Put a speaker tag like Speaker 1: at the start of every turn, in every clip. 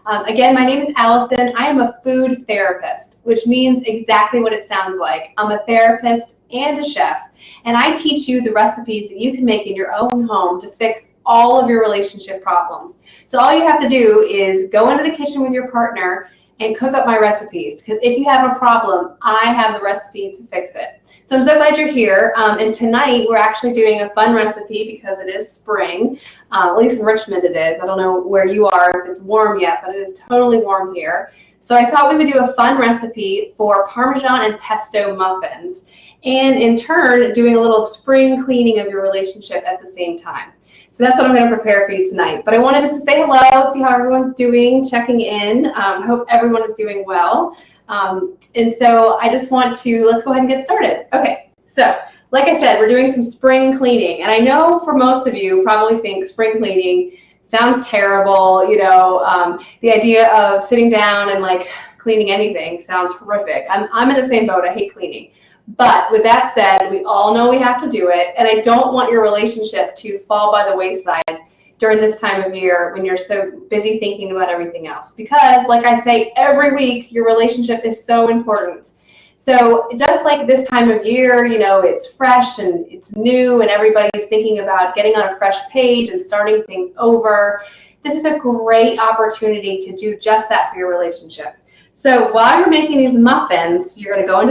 Speaker 1: Again, my name is Allison. I am a food therapist, which means exactly what it sounds like. I'm a therapist and a chef, and I teach you the recipes that you can make in your own home to fix all of your relationship problems. So all you have to do is go into the kitchen with your partner and cook up my recipes, because if you have a problem, I have the recipe to fix it. So I'm so glad you're here, and tonight we're actually doing a fun recipe because it is spring. At least in Richmond it is. I don't know where you are, if it's warm yet, but it is totally warm here. So I thought we would do a fun recipe for Parmesan and Pesto Muffins, and in turn doing a little spring cleaning of your relationship at the same time. So that's what I'm going to prepare for you tonight. But I wanted just to say hello, see how everyone's doing, checking in. I hope everyone is doing well. And so I just want to, let's go ahead and get started. Okay, so like I said, we're doing some spring cleaning. And I know for most of you probably think spring cleaning sounds terrible. You know, the idea of sitting down and like cleaning anything sounds horrific. I'm in the same boat. I hate cleaning. But with that said, we all know we have to do it, and I don't want your relationship to fall by the wayside during this time of year when you're so busy thinking about everything else. Because, like I say every week, your relationship is so important. So just like this time of year, you know, it's fresh and it's new and everybody's thinking about getting on a fresh page and starting things over. This is a great opportunity to do just that for your relationship. So while you're making these muffins, you're going to go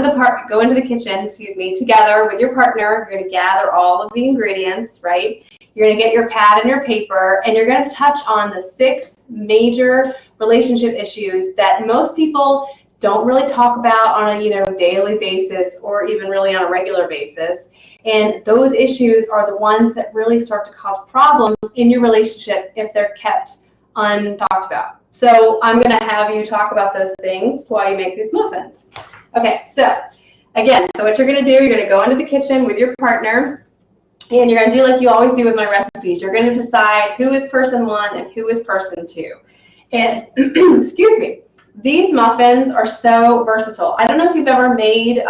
Speaker 1: into the kitchen, together with your partner. You're going to gather all of the ingredients, right? You're going to get your pad and your paper, and you're going to touch on the 6 major relationship issues that most people don't really talk about on a daily basis or even really on a regular basis. And those issues are the ones that really start to cause problems in your relationship if they're kept untalked about. So I'm going to have you talk about those things while you make these muffins. Okay, so again, what you're going to do, you're going to go into the kitchen with your partner, and you're going to do like you always do with my recipes. You're going to decide who is person 1 and who is person 2. And excuse me, these muffins are so versatile. I don't know if you've ever made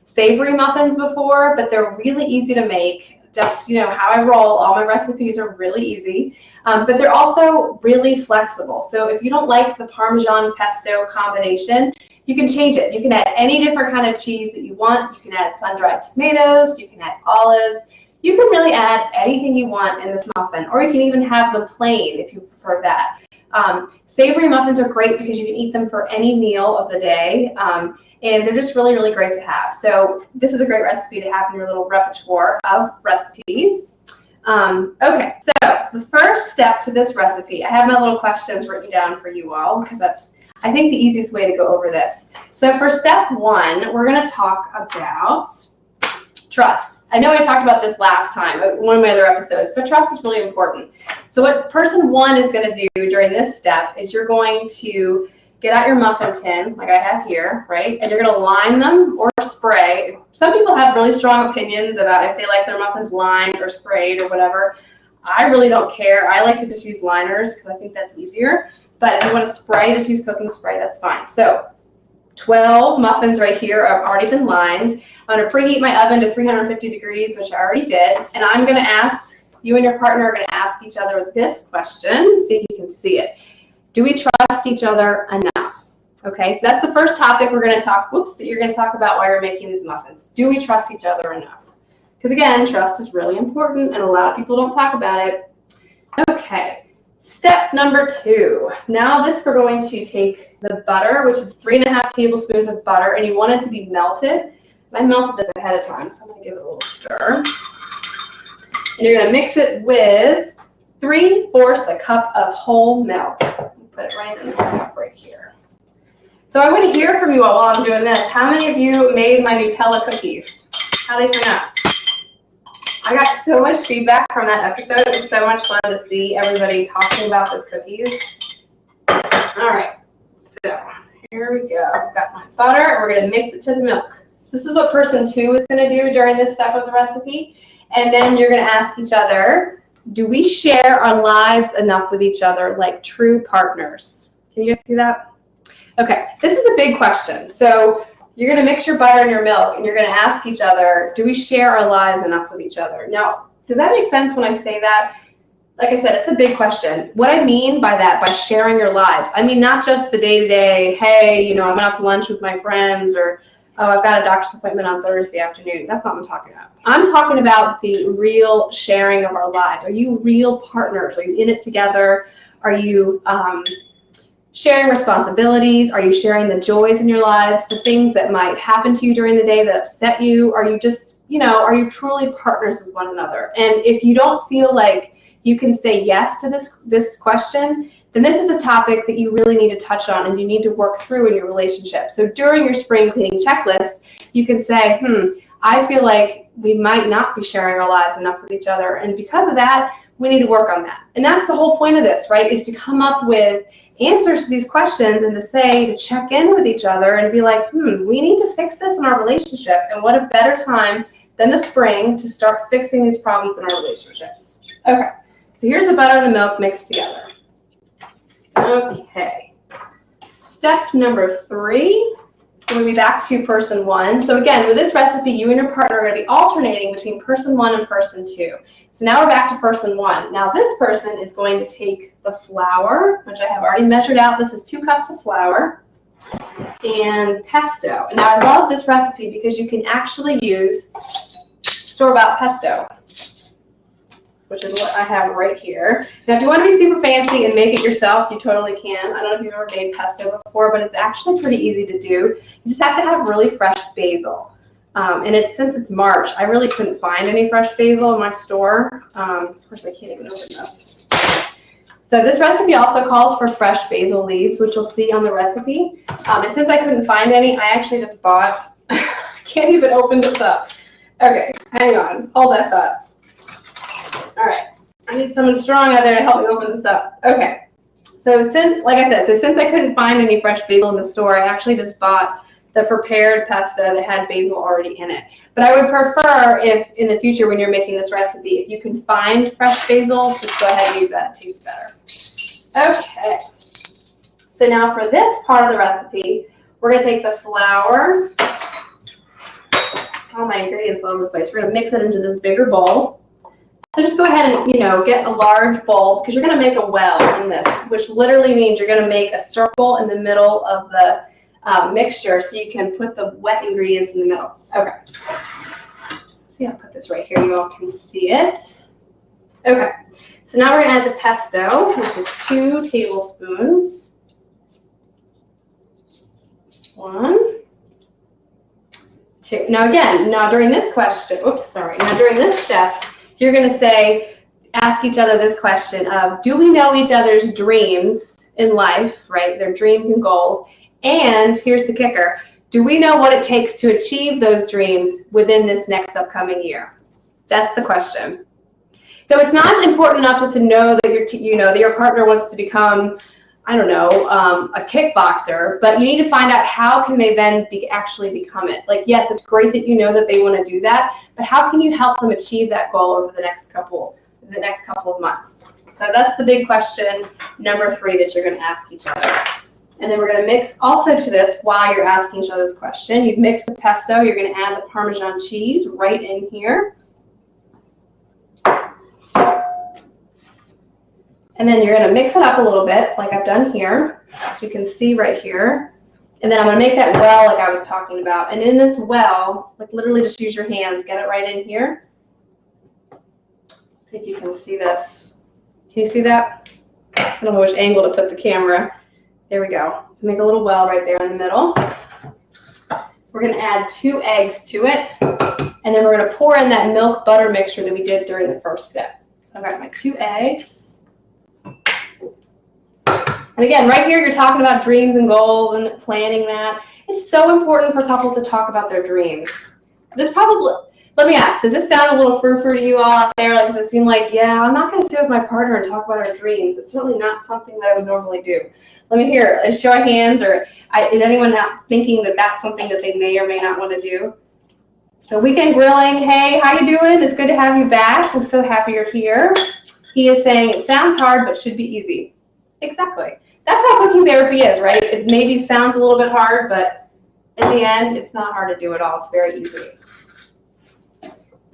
Speaker 1: savory muffins before, but they're really easy to make. That's how I roll. All my recipes are really easy, but they're also really flexible. So if you don't like the Parmesan pesto combination, you can change it. You can add any different kind of cheese that you want. You can add sun-dried tomatoes. You can add olives. You can really add anything you want in this muffin, or you can even have them plain if you prefer that. Savory muffins are great because you can eat them for any meal of the day. And they're just really, really great to have. So this is a great recipe to have in your little repertoire of recipes. Okay, so the first step to this recipe, I have my little questions written down for you all because that's, I think, the easiest way to go over this. So for step 1, we're going to talk about trust. I know I talked about this last time, one of my other episodes, but trust is really important. So what person 1 is going to do during this step is you're going to get out your muffin tin, like I have here, right? And you're going to line them or spray. Some people have really strong opinions about if they like their muffins lined or sprayed or whatever. I really don't care. I like to just use liners because I think that's easier. But if you want to spray, just use cooking spray, that's fine. So 12 muffins right here have already been lined. I'm going to preheat my oven to 350 degrees, which I already did. And I'm going to ask, you and your partner are going to ask each other this question, see if you can see it. Do we trust each other enough? Okay, so that's the first topic we're going to talk, that you're going to talk about while you're making these muffins. Do we trust each other enough? Because again, trust is really important and a lot of people don't talk about it. Okay, step number 2. Now we're going to take the butter, which is 3½ tablespoons of butter, and you want it to be melted. I melted this ahead of time, so I'm going to give it a little stir. And you're going to mix it with 3/4 cup of whole milk. Put it right in this cup right here. So I want to hear from you all while I'm doing this. How many of you made my Nutella cookies? How they turn out? I got so much feedback from that episode. It was so much fun to see everybody talking about those cookies. All right, so here we go. I've got my butter, and we're going to mix it to the milk. This is what person 2 is going to do during this step of the recipe. And then you're going to ask each other, do we share our lives enough with each other like true partners? Can you guys see that? Okay, this is a big question. So you're going to mix your butter and your milk, and you're going to ask each other, do we share our lives enough with each other? Now, does that make sense when I say that? like I said, it's a big question. What I mean by that, by sharing your lives, I mean not just the day-to-day, hey, I went out to lunch with my friends, or, oh, I've got a doctor's appointment on Thursday afternoon. That's not what I'm talking about. I'm talking about the real sharing of our lives. Are you real partners? Are you in it together? Are you sharing responsibilities? Are you sharing the joys in your lives, the things that might happen to you during the day that upset you? Are you just, are you truly partners with one another? And if you don't feel like you can say yes to this question, then this is a topic that you really need to touch on and you need to work through in your relationship. So during your spring cleaning checklist, you can say, I feel like we might not be sharing our lives enough with each other, and because of that, we need to work on that. And that's the whole point of this, right, is to come up with answers to these questions and to check in with each other and be like, we need to fix this in our relationship, and what a better time than the spring to start fixing these problems in our relationships. Okay, so here's the butter and the milk mixed together. Okay, step number 3, we'll be back to person 1. So again, with this recipe, you and your partner are going to be alternating between person 1 and person 2. So now we're back to person 1. Now this person is going to take the flour, which I have already measured out. This is 2 cups of flour, and pesto. And now I love this recipe because you can actually use store-bought pesto, which is what I have right here. Now, if you want to be super fancy and make it yourself, you totally can. I don't know if you've ever made pesto before, but it's actually pretty easy to do. You just have to have really fresh basil. And since it's March, I really couldn't find any fresh basil in my store. Of course, I can't even open this. So this recipe also calls for fresh basil leaves, which you'll see on the recipe. And since I couldn't find any, I actually just bought, I can't even open this up. Okay, hang on, hold that thought. All right, I need someone strong out there to help me open this up. Okay, so since I couldn't find any fresh basil in the store, I actually just bought the prepared pesto that had basil already in it. But I would prefer, if in the future when you're making this recipe, if you can find fresh basil, just go ahead and use that. It tastes better. Okay, so now for this part of the recipe, we're going to take the flour. All my ingredients all over the place. We're going to mix it into this bigger bowl. So just go ahead and, get a large bowl, because you're going to make a well in this, which literally means you're going to make a circle in the middle of the mixture so you can put the wet ingredients in the middle. Okay. See, I'll put this right here. You all can see it. Okay. So now we're going to add the pesto, which is 2 tablespoons. 1, 2. Now during this step, you're going to ask each other this question of, do we know each other's dreams in life, right? Their dreams and goals. And here's the kicker. Do we know what it takes to achieve those dreams within this next upcoming year? That's the question. So it's not important enough just to know that your partner wants to become, I don't know, a kickboxer, but you need to find out how can they then actually become it. Like, yes, it's great that you know that they want to do that, but how can you help them achieve that goal over the next couple of months? So that's the big question, number 3, that you're going to ask each other. And then we're going to mix also to this while you're asking each other this question. You've mixed the pesto. You're going to add the Parmesan cheese right in here. And then you're going to mix it up a little bit like I've done here, as you can see right here. And then I'm going to make that well like I was talking about. And in this well, like literally just use your hands, get it right in here. See if you can see this. Can you see that? I don't know which angle to put the camera. There we go. Make a little well right there in the middle. We're going to add 2 eggs to it. And then we're going to pour in that milk butter mixture that we did during the first step. So I've got my 2 eggs. And again, right here, you're talking about dreams and goals and planning that. It's so important for couples to talk about their dreams. Let me ask, does this sound a little frou-frou to you all out there? Like, does it seem like, yeah, I'm not going to sit with my partner and talk about our dreams? It's certainly not something that I would normally do. Let me hear a show of hands, or is anyone not thinking that that's something that they may or may not want to do? So Weekend Grilling, hey, how you doing? It's good to have you back. I'm so happy you're here. He is saying it sounds hard, but should be easy. Exactly. That's how cooking therapy is, right? It maybe sounds a little bit hard, but in the end, it's not hard to do at all. It's very easy.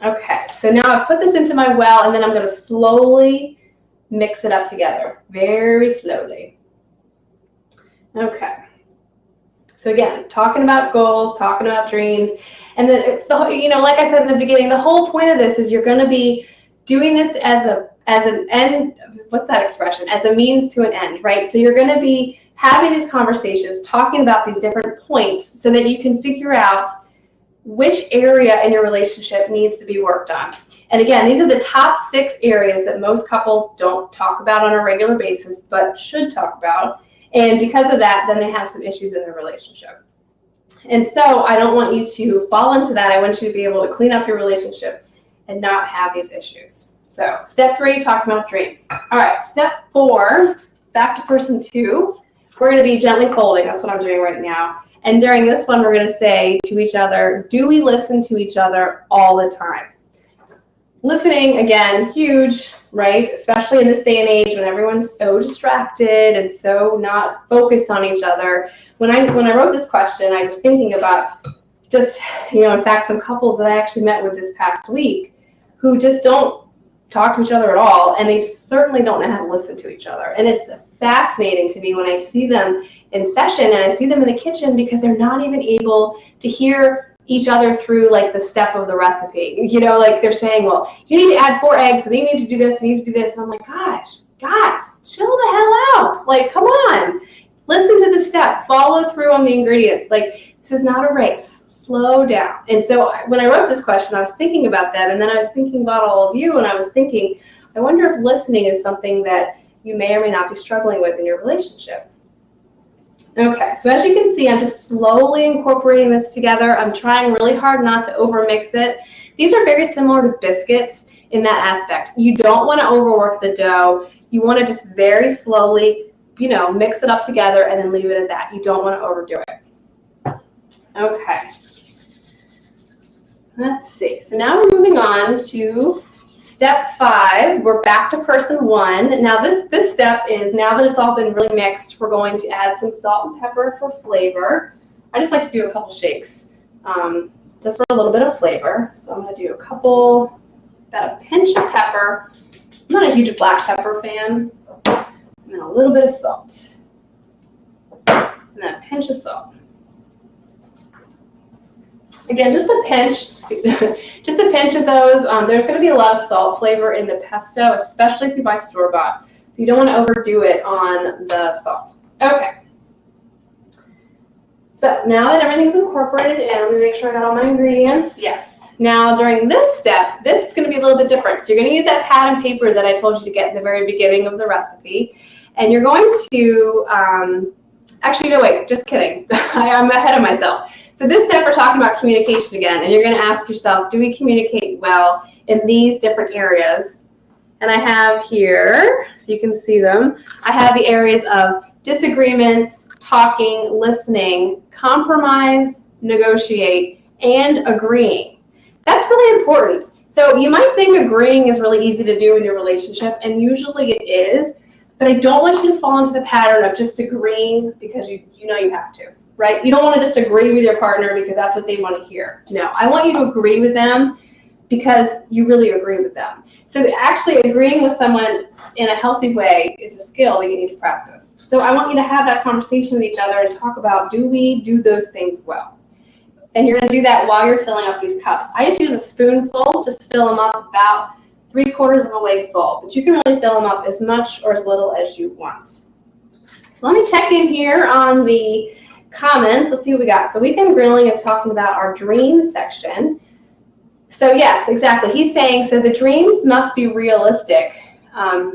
Speaker 1: Okay, so now I've put this into my well, and then I'm going to slowly mix it up together very slowly. Okay. So again, talking about goals, talking about dreams, and then, you know, like I said in the beginning, the whole point of this is you're going to be doing this as an end, what's that expression? As a means to an end, right? So you're going to be having these conversations, talking about these different points so that you can figure out which area in your relationship needs to be worked on. And again, these are the top 6 areas that most couples don't talk about on a regular basis, but should talk about. And because of that, then they have some issues in their relationship. And so I don't want you to fall into that. I want you to be able to clean up your relationship and not have these issues. So step 3, talking about dreams. All right, step 4, back to person 2. We're going to be gently folding. That's what I'm doing right now. And during this one, we're going to say to each other, do we listen to each other all the time? Listening, again, huge, right? Especially in this day and age when everyone's so distracted and so not focused on each other. When I wrote this question, I was thinking about just, you know, in fact, some couples that I actually met with this past week who just don't talk to each other at all, and they certainly don't know how to listen to each other. And it's fascinating to me when I see them in session and I see them in the kitchen because they're not even able to hear each other through like the step of the recipe. You know, like they're saying, well, you need to add 4 eggs and you need to do this and you need to do this. And I'm like, gosh, guys, chill the hell out. Like, come on. Listen to the step. Follow through on the ingredients. Like, this is not a race. Slow down. And so when I wrote this question, I was thinking about them, and then I was thinking about all of you, and I was thinking, I wonder if listening is something that you may or may not be struggling with in your relationship. Okay, so as you can see, I'm just slowly incorporating this together. I'm trying really hard not to overmix it. These are very similar to biscuits in that aspect. You don't want to overwork the dough. You want to just very slowly, you know, mix it up together and then leave it at that. You don't want to overdo it. Okay. Let's see. So now we're moving on to step 5. We're back to person 1. Now this step is, now that it's all been really mixed, we're going to add some salt and pepper for flavor. I just like to do a couple shakes just for a little bit of flavor. So I'm going to do about a pinch of pepper. I'm not a huge black pepper fan. And then a little bit of salt. And then a pinch of salt. Again, just a pinch, just a pinch of those. There's going to be a lot of salt flavor in the pesto, especially if you buy store-bought. So you don't want to overdo it on the salt. Okay. So now that everything's incorporated in, let me make sure I got all my ingredients. Yes. Now during this step, this is going to be a little bit different. So you're going to use that pad and paper that I told you to get in the very beginning of the recipe. And you're going to, actually, no, wait, just kidding. I'm ahead of myself. So this step, we're talking about communication again, and you're going to ask yourself, do we communicate well in these different areas? And I have here, if you can see them, I have the areas of disagreements, talking, listening, compromise, negotiate, and agreeing. That's really important. So you might think agreeing is really easy to do in your relationship, and usually it is, but I don't want you to fall into the pattern of just agreeing because you know you have to. Right? You don't want to just agree with your partner because that's what they want to hear. No, I want you to agree with them because you really agree with them. So actually agreeing with someone in a healthy way is a skill that you need to practice. So I want you to have that conversation with each other and talk about, do we do those things well? And you're going to do that while you're filling up these cups. I just use a spoonful just to fill them up about 3/4 of a way full. But you can really fill them up as much or as little as you want. So let me check in here on the comments. Let's see what we got. So Weekend Grilling is talking about our dreams section. So yes, exactly. He's saying, so the dreams must be realistic.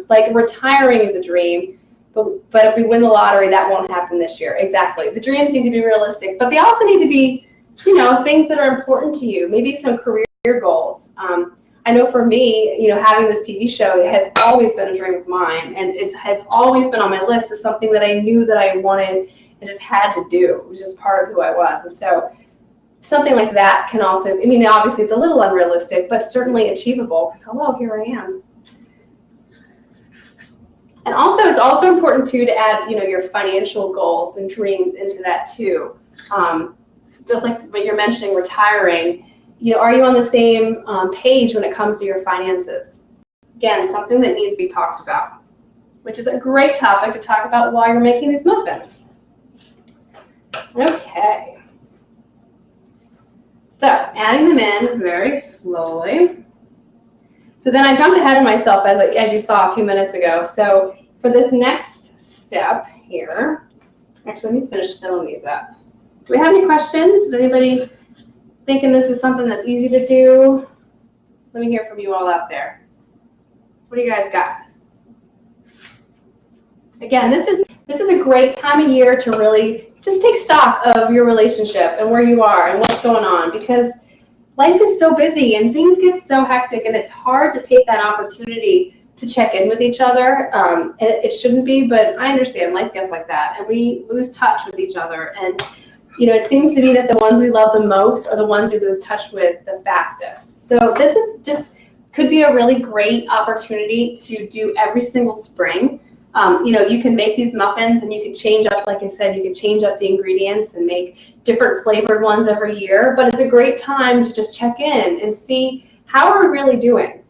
Speaker 1: Like retiring is a dream, but if we win the lottery, that won't happen this year. Exactly. The dreams need to be realistic, but they also need to be, you know, things that are important to you. Maybe some career goals. I know for me, you know, having this TV show, it has always been a dream of mine, and it has always been on my list as something that I knew that I wanted and just had to do. It was just part of who I was. And so something like that can also, I mean, obviously it's a little unrealistic, but certainly achievable because, hello, here I am. And also, it's also important too to add, you know, your financial goals and dreams into that too. Just like what you're mentioning, retiring, you know, are you on the same page when it comes to your finances? Again, something that needs to be talked about. which is a great topic to talk about while you're making these muffins. Okay. So adding them in very slowly. So then I jumped ahead of myself as you saw a few minutes ago. So for this next step here, actually let me finish filling these up. Do we have any questions? Is anybody thinking this is something that's easy to do? Let me hear from you all out there. What do you guys got? Again, this is a great time of year to really just take stock of your relationship and where you are and what's going on, because life is so busy and things get so hectic, and it's hard to take that opportunity to check in with each other. It shouldn't be, but I understand life gets like that, and we lose touch with each other. And it seems to be that the ones we love the most are the ones we lose touch with the fastest. So this is just could be a really great opportunity to do every single spring. You can make these muffins and you can change up, like I said, you can change up the ingredients and make different flavored ones every year. But it's a great time to just check in and see how are we really doing.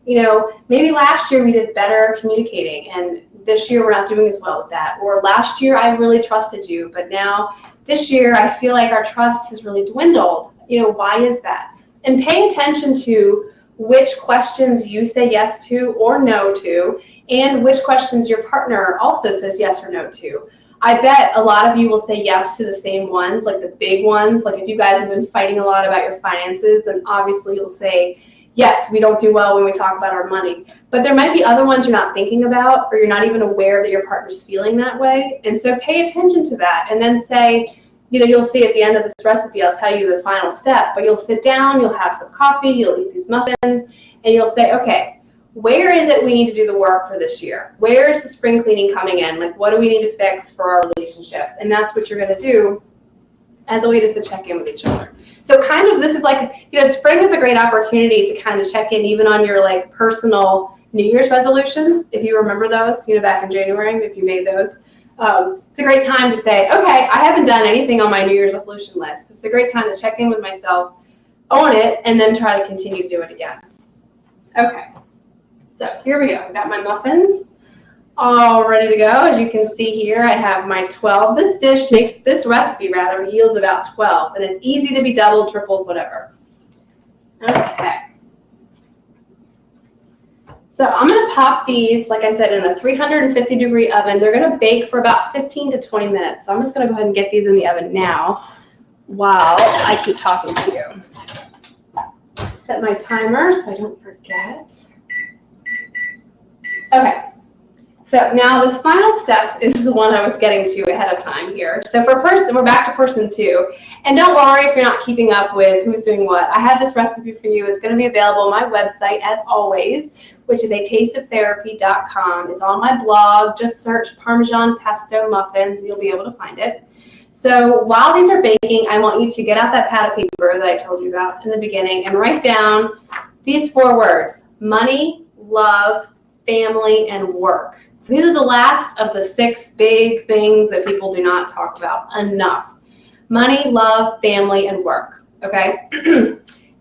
Speaker 1: Maybe last year we did better communicating, and this year we're not doing as well with that. Or last year I really trusted you, but now this year I feel like our trust has really dwindled. Why is that? And pay attention to which questions you say yes to or no to, and which questions your partner also says yes or no to. I bet a lot of you will say yes to the same ones, like the big ones. Like if you guys have been fighting a lot about your finances, then obviously you'll say, yes, we don't do well when we talk about our money. But there might be other ones you're not thinking about, or you're not even aware that your partner's feeling that way. And so pay attention to that, and then say, you'll see at the end of this recipe, I'll tell you the final step, but you'll sit down, you'll have some coffee, you'll eat these muffins, and you'll say, okay, where is it we need to do the work for this year? Where is the spring cleaning coming in? Like, what do we need to fix for our relationship? And that's what you're going to do as a way just to check in with each other. So kind of this is like, spring is a great opportunity to kind of check in even on your like personal New Year's resolutions, if you remember those, back in January, if you made those. It's a great time to say, okay, I haven't done anything on my New Year's resolution list. It's a great time to check in with myself, own it, and then try to continue to do it again. Okay, so here we go. I've got my muffins all ready to go. As you can see here, I have my 12. This recipe yields about 12, and it's easy to be doubled, tripled, whatever. Okay. So I'm going to pop these, like I said, in a 350-degree oven. They're going to bake for about 15 to 20 minutes. So I'm just going to go ahead and get these in the oven now while I keep talking to you. Set my timer so I don't forget. Okay. So now this final step is the one I was getting to ahead of time here. So we're back to person 2. And don't worry if you're not keeping up with who's doing what. I have this recipe for you. It's going to be available on my website as always, which is atasteoftherapy.com. It's on my blog. Just search Parmesan Pesto Muffins and you'll be able to find it. So while these are baking, I want you to get out that pad of paper that I told you about in the beginning and write down these 4 words: money, love, family, and work. So these are the last of the 6 big things that people do not talk about enough. Money, love, family, and work, okay?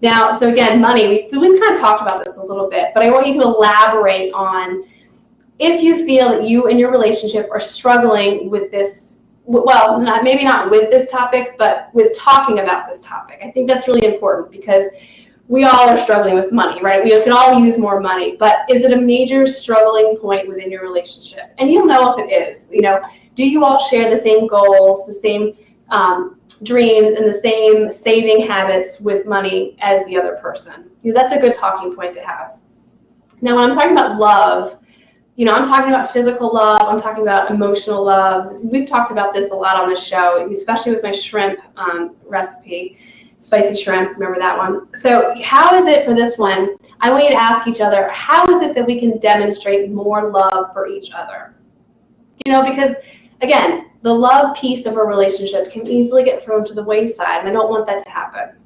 Speaker 1: Now, so again, money, we've kind of talked about this a little bit, but I want you to elaborate on if you feel that you and your relationship are struggling with this, well, maybe not with this topic, but with talking about this topic. I think that's really important because we all are struggling with money, right? We can all use more money, but is it a major struggling point within your relationship? And you'll know if it is. Do you all share the same goals, the same dreams, and the same saving habits with money as the other person? That's a good talking point to have. Now, when I'm talking about love, I'm talking about physical love, I'm talking about emotional love. We've talked about this a lot on this show, especially with my shrimp recipe. Spicy shrimp, remember that one? So how is it for this one? I want you to ask each other, how is it that we can demonstrate more love for each other? Because again, the love piece of a relationship can easily get thrown to the wayside, and I don't want that to happen.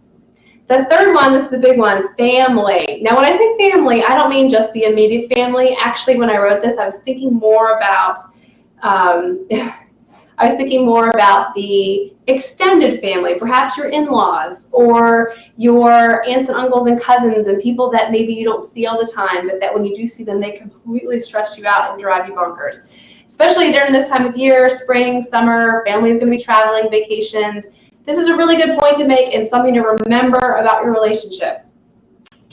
Speaker 1: The third one, this is the big one, family. Now when I say family, I don't mean just the immediate family. Actually, when I wrote this, I was thinking more about the extended family, perhaps your in-laws or your aunts and uncles and cousins and people that maybe you don't see all the time, but that when you do see them, they completely stress you out and drive you bonkers. especially during this time of year, spring, summer, family is going to be traveling, vacations. This is a really good point to make and something to remember about your relationship.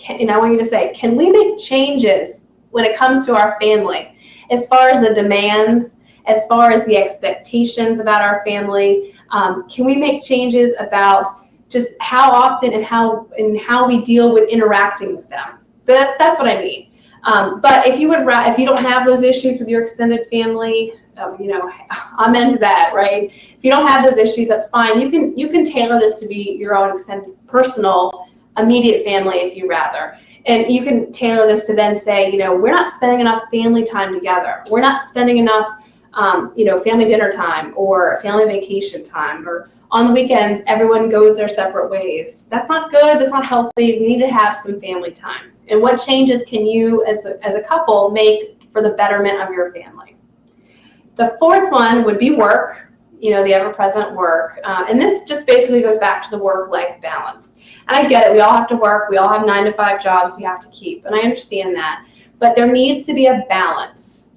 Speaker 1: And I want you to say, can we make changes when it comes to our family? As far as the demands, as far as the expectations about our family, can we make changes about just how often and how we deal with interacting with them? That's what I mean. But if you don't have those issues with your extended family, I'm into that, right? If you don't have those issues, that's fine. You can tailor this to be your own extended, personal, immediate family if you rather. And you can tailor this to then say, we're not spending enough family time together. We're not spending enough, family dinner time or family vacation time, or on the weekends, everyone goes their separate ways. That's not good. That's not healthy. We need to have some family time. And what changes can you as a couple make for the betterment of your family? The fourth one would be work, the ever-present work. And this just basically goes back to the work-life balance. And I get it. We all have to work. We all have 9-to-5 jobs we have to keep. And I understand that. But there needs to be a balance.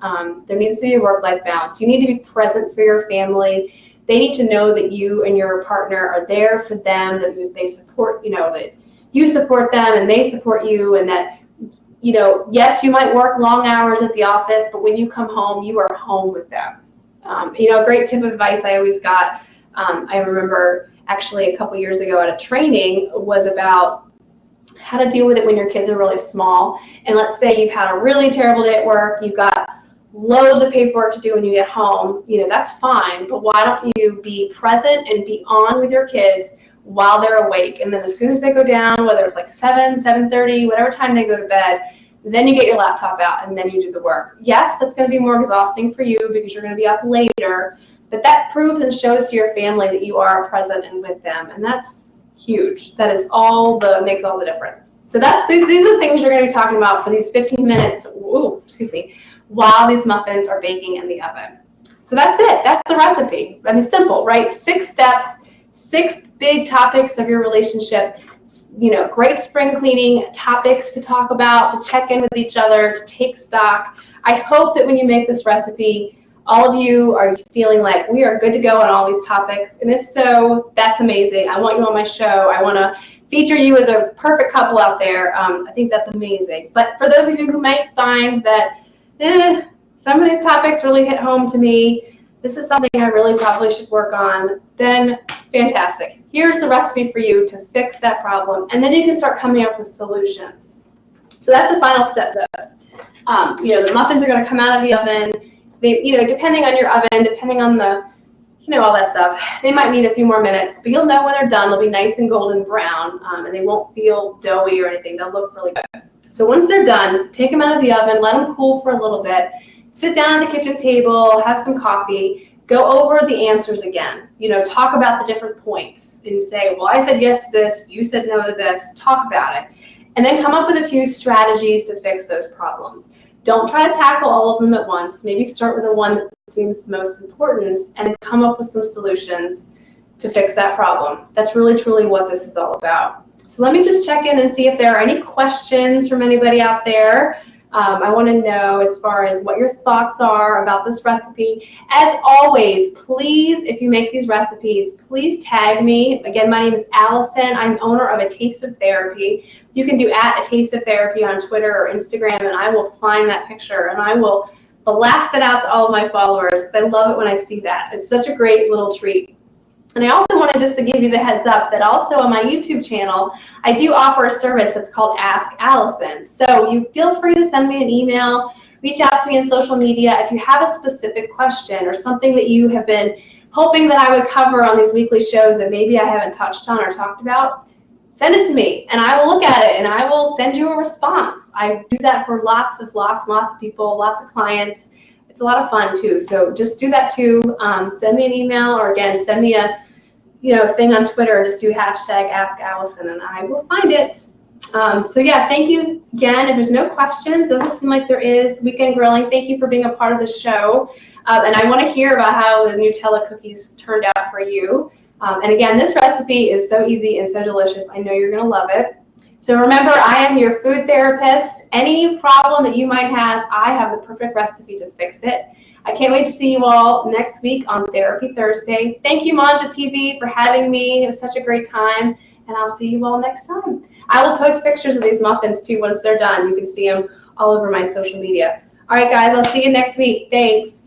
Speaker 1: There needs to be a work-life balance. You need to be present for your family. They need to know that you and your partner are there for them, that they support, that you support them and they support you, and that, yes, you might work long hours at the office, but when you come home, you are home with them. A great tip of advice I always got, I remember actually a couple years ago at a training, was about how to deal with it when your kids are really small. And let's say you've had a really terrible day at work, you've got loads of paperwork to do when you get home, that's fine, but why don't you be present and be on with your kids while they're awake, and then as soon as they go down, whether it's like 7:30, whatever time they go to bed, then you get your laptop out and then you do the work. Yes, that's going to be more exhausting for you because you're going to be up later, but that proves and shows to your family that you are present and with them, and that's huge. That is makes all the difference. So these are the things you're going to be talking about for these 15 minutes. While these muffins are baking in the oven. So that's it. That's the recipe. I mean, simple, right? 6 steps, 6 big topics of your relationship. Great spring cleaning topics to talk about, to check in with each other, to take stock. I hope that when you make this recipe, all of you are feeling like we are good to go on all these topics. And if so, that's amazing. I want you on my show. I want to feature you as a perfect couple out there. I think that's amazing. But for those of you who might find that some of these topics really hit home to me, this is something I really probably should work on, then fantastic. Here's the recipe for you to fix that problem, and then you can start coming up with solutions. So that's the final step of this. The muffins are going to come out of the oven. They, depending on your oven, depending on the, all that stuff, they might need a few more minutes, but you'll know when they're done. They'll be nice and golden brown, and they won't feel doughy or anything. They'll look really good. So once they're done, take them out of the oven, let them cool for a little bit, sit down at the kitchen table, have some coffee, go over the answers again. Talk about the different points and say, well, I said yes to this, you said no to this, talk about it. And then come up with a few strategies to fix those problems. Don't try to tackle all of them at once. Maybe start with the one that seems the most important and then come up with some solutions to fix that problem. That's really, truly what this is all about. So let me just check in and see if there are any questions from anybody out there. I want to know as far as what your thoughts are about this recipe. As always, please, if you make these recipes, please tag me. Again, my name is Allison. I'm owner of A Taste of Therapy. You can do @A Taste of Therapy on Twitter or Instagram, and I will find that picture and I will blast it out to all of my followers because I love it when I see that. It's such a great little treat. And I also wanted just to give you the heads up that also on my YouTube channel, I do offer a service that's called Ask Allison. So you feel free to send me an email, reach out to me on social media. If you have a specific question or something that you have been hoping that I would cover on these weekly shows that maybe I haven't touched on or talked about, send it to me and I will look at it and I will send you a response. I do that for lots of people, lots of clients. It's a lot of fun too, so just do that too. Send me an email, or again, send me a thing on Twitter. Just do #AskAllison, and I will find it. So yeah, thank you again. If there's no questions, doesn't seem like there is. Weekend Grilling, thank you for being a part of the show, and I want to hear about how the Nutella cookies turned out for you. And again, this recipe is so easy and so delicious. I know you're gonna love it. So remember, I am your food therapist. Any problem that you might have, I have the perfect recipe to fix it. I can't wait to see you all next week on Therapy Thursday. Thank you, Manja TV, for having me. It was such a great time, and I'll see you all next time. I will post pictures of these muffins, too, once they're done. You can see them all over my social media. All right, guys, I'll see you next week. Thanks.